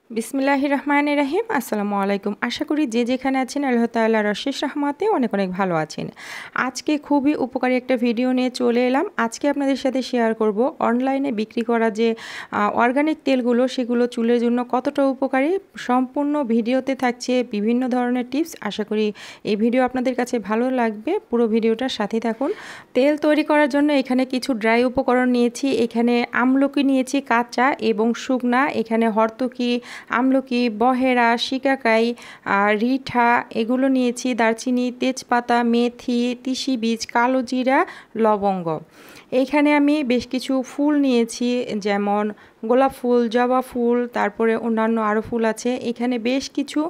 বিসমিল্লাহির রহমানির রহিম। আসসালামু আলাইকুম। আশা করি যে যেখানে আছেন আল্লাহ তাআলার অশেষ রহমতে অনেক অনেক ভালো আছেন। আজকে খুবই উপকারী একটা ভিডিও নিয়ে চলে এলাম। আজকে আপনাদের সাথে শেয়ার করব অনলাইনে বিক্রি করা যে অর্গানিক তেলগুলো, সেগুলো চুলের জন্য কতটা উপকারী। সম্পূর্ণ ভিডিওতে থাকছে বিভিন্ন ধরনের টিপস। আশা করি এই ভিডিও আপনাদের কাছে ভালো লাগবে। পুরো ভিডিওটার সাথে থাকুন। তেল তৈরি করার জন্য এখানে কিছু ড্রাই উপকরণ নিয়েছি। এখানে আমলকি নিয়েছি কাঁচা এবং শুকনা, এখানে হর্তকি, আমলকি, বহেরা, শিকাকাই, রিঠা এগুলো নিয়েছি, দারচিনি, তেজপাতা, মেথি, তিসি বীজ, কালো জিরা, লবঙ্গ। এইখানে আমি বেশ কিছু ফুল নিয়েছি, যেমন গোলাপ ফুল, জবা ফুল, তারপরে অন্যান্য আরও ফুল আছে। এখানে বেশ কিছু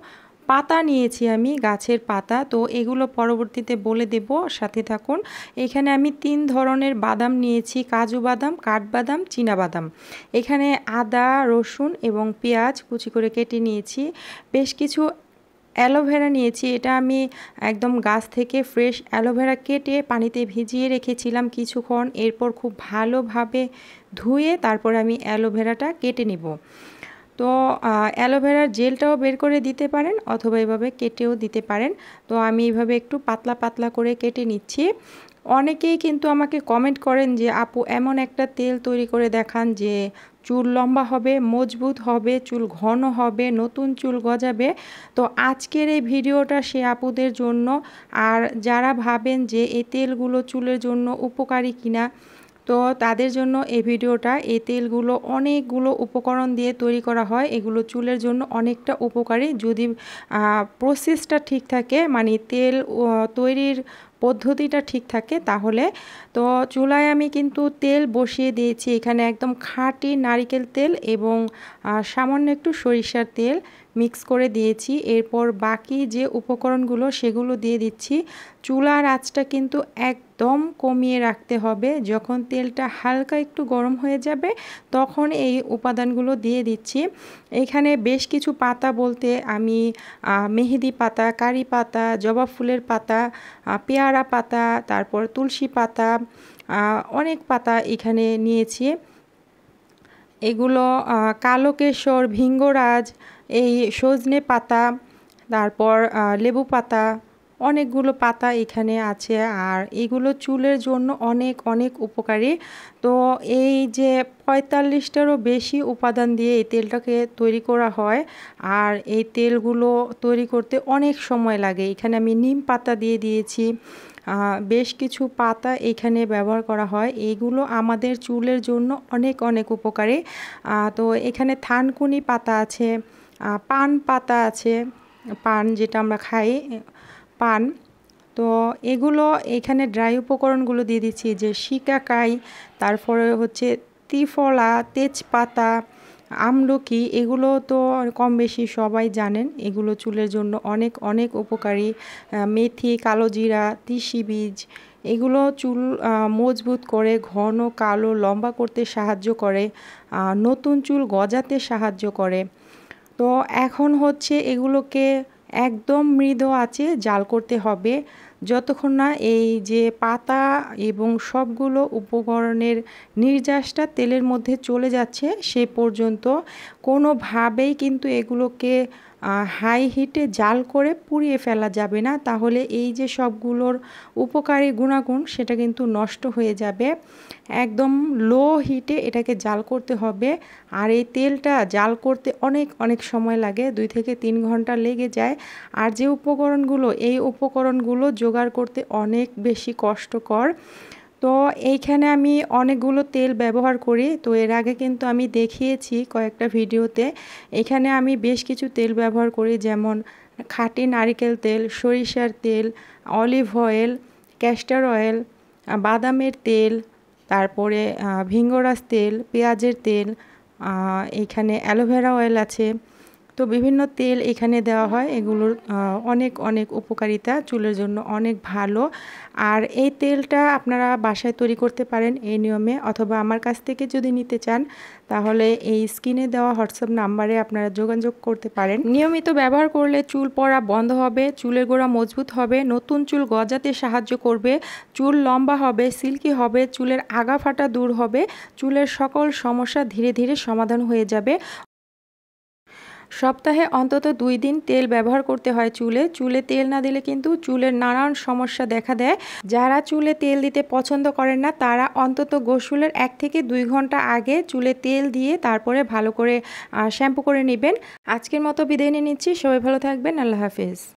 পাতা নিয়েছি আমি, গাছের পাতা। তো এগুলো পরবর্তীতে বলে দেব, সাথে থাকুন। এখানে আমি 3 ধরনের বাদাম নিয়েছি, কাজু বাদাম, কাঠবাদাম, চীনাবাদাম। এখানে আদা, রসুন এবং পেঁয়াজ কুচি করে কেটে নিয়েছি। বেশ কিছু অ্যালোভেরা নিয়েছি, এটা আমি একদম গাছ থেকে ফ্রেশ অ্যালোভেরা কেটে পানিতে ভিজিয়ে রেখেছিলাম কিছুক্ষণ। এরপর খুব ভালোভাবে ধুয়ে তারপর আমি অ্যালোভেরাটা কেটে নেব। তো অ্যালোভেরার জেলটাও বের করে দিতে পারেন অথবা এভাবে কেটেও দিতে পারেন। তো আমি এইভাবে একটু পাতলা পাতলা করে কেটে নিচ্ছি। অনেকেই কিন্তু আমাকে কমেন্ট করেন যে আপু এমন একটা তেল তৈরি করে দেখান যে চুল লম্বা হবে, মজবুত হবে, চুল ঘন হবে, নতুন চুল গজাবে। তো আজকের এই ভিডিওটা সে আপুদের জন্য। আর যারা ভাবেন যে এই তেলগুলো চুলের জন্য উপকারী কিনা, তো তাদের জন্য এই ভিডিওটা। এই তেলগুলো অনেকগুলো উপকরণ দিয়ে তৈরি করা হয়, এগুলো চুলের জন্য অনেকটা উপকারী যদি প্রসেসটা ঠিক থাকে, মানে তেল তৈরির পদ্ধতিটা ঠিক থাকে তাহলে। তো চুলায় আমি কিন্তু তেল বসিয়ে দিয়েছি, এখানে একদম খাঁটি নারকেল তেল এবং সামান্য একটু সরিষার তেল মিক্স করে দিয়েছি। এরপর বাকি যে উপকরণগুলো সেগুলো দিয়ে দিচ্ছি। চুলার আঁচটা কিন্তু একদম কমিয়ে রাখতে হবে। যখন তেলটা হালকা একটু গরম হয়ে যাবে তখন এই উপাদানগুলো দিয়ে দিচ্ছি। এখানে বেশ কিছু পাতা বলতে আমি মেহেদি পাতা, কারি পাতা, জবা ফুলের পাতা, পেয়ারা পাতা, তারপর তুলসী পাতা, অনেক পাতা এখানে নিয়েছি। এগুলো কালো কেশর, ভিঙ্গরাজ, এই সজনে পাতা, তারপর লেবু পাতা, অনেকগুলো পাতা এখানে আছে। আর এগুলো চুলের জন্য অনেক অনেক উপকারী। তো এই যে 45টারও বেশি উপাদান দিয়ে এই তেলটাকে তৈরি করা হয়। আর এই তেলগুলো তৈরি করতে অনেক সময় লাগে। এখানে আমি নিম পাতা দিয়ে দিয়েছি, বেশ কিছু পাতা এখানে ব্যবহার করা হয়। এইগুলো আমাদের চুলের জন্য অনেক অনেক উপকারী। তো এখানে থানকুনি পাতা আছে, পান পাতা আছে, পান যেটা আমরা খাই, পান। তো এগুলো এখানে ড্রাই উপকরণগুলো দিয়ে দিচ্ছি, যে শিকাকাই, তারপরে হচ্ছে ত্রিফলা, তেজপাতা, আমলকি, এগুলো তো কম বেশি সবাই জানেন, এগুলো চুলের জন্য অনেক অনেক উপকারী। মেথি, কালো জিরা, তিসি বীজ, এগুলো চুল মজবুত করে, ঘন কালো লম্বা করতে সাহায্য করে, নতুন চুল গজাতে সাহায্য করে। তো এখন হচ্ছে এগুলোকে একদম মৃদু আঁচে জাল করতে হবে, যতক্ষণ না এই যে পাতা এবং সবগুলো উপকরণের নির্যাসটা তেলের মধ্যে চলে যাচ্ছে সে পর্যন্ত। কোনোভাবেই কিন্তু এগুলোকে হাই হিটে জাল করে পুড়িয়ে ফেলা যাবে না, তাহলে এই যে সবগুলোর উপকারী গুণাগুণ সেটা কিন্তু নষ্ট হয়ে যাবে। একদম লো হিটে এটাকে জাল করতে হবে। আর এই তেলটা জাল করতে অনেক অনেক সময় লাগে, 2 থেকে 3 ঘন্টা লেগে যায়। আর যে উপকরণগুলো, এই উপকরণগুলো জোগাড় করতে অনেক বেশি কষ্টকর। তো এইখানে আমি অনেকগুলো তেল ব্যবহার করি। তো এর আগে কিন্তু আমি দেখিয়েছি কয়েকটা ভিডিওতে। এখানে আমি বেশ কিছু তেল ব্যবহার করি, যেমন খাঁটি নারকেল তেল, সরিষার তেল, অলিভ অয়েল, ক্যাস্টর অয়েল, বাদামের তেল, তারপরে ভিঙ্গরাজ তেল, পেঁয়াজের তেল, এখানে অ্যালোভেরা অয়েল আছে। তো বিভিন্ন তেল এখানে দেওয়া হয়, এগুলোর অনেক অনেক উপকারিতা, চুলের জন্য অনেক ভালো। আর এই তেলটা আপনারা বাসায় তৈরি করতে পারেন এই নিয়মে, অথবা আমার কাছ থেকে যদি নিতে চান তাহলে এই স্ক্রিনে দেওয়া হোয়াটসঅ্যাপ নাম্বারে আপনারা যোগাযোগ করতে পারেন। নিয়মিত ব্যবহার করলে চুল পড়া বন্ধ হবে, চুলের গোড়া মজবুত হবে, নতুন চুল গজাতে সাহায্য করবে, চুল লম্বা হবে, সিল্কি হবে, চুলের আগা ফাটা দূর হবে, চুলের সকল সমস্যা ধীরে ধীরে সমাধান হয়ে যাবে। সপ্তাহে অন্তত 2 দিন তেল ব্যবহার করতে হয় চুলে। চুলে তেল না দিলে কিন্তু চুলের নানান সমস্যা দেখা দেয়। যারা চুলে তেল দিতে পছন্দ করেন না তারা অন্তত গোসলের 1 থেকে 2 ঘন্টা আগে চুলে তেল দিয়ে তারপরে ভালো করে শ্যাম্পু করে নেবেন। আজকের মতো বিদায় নিয়ে নিচ্ছি। সবাই ভালো থাকবেন। আল্লাহ হাফেজ।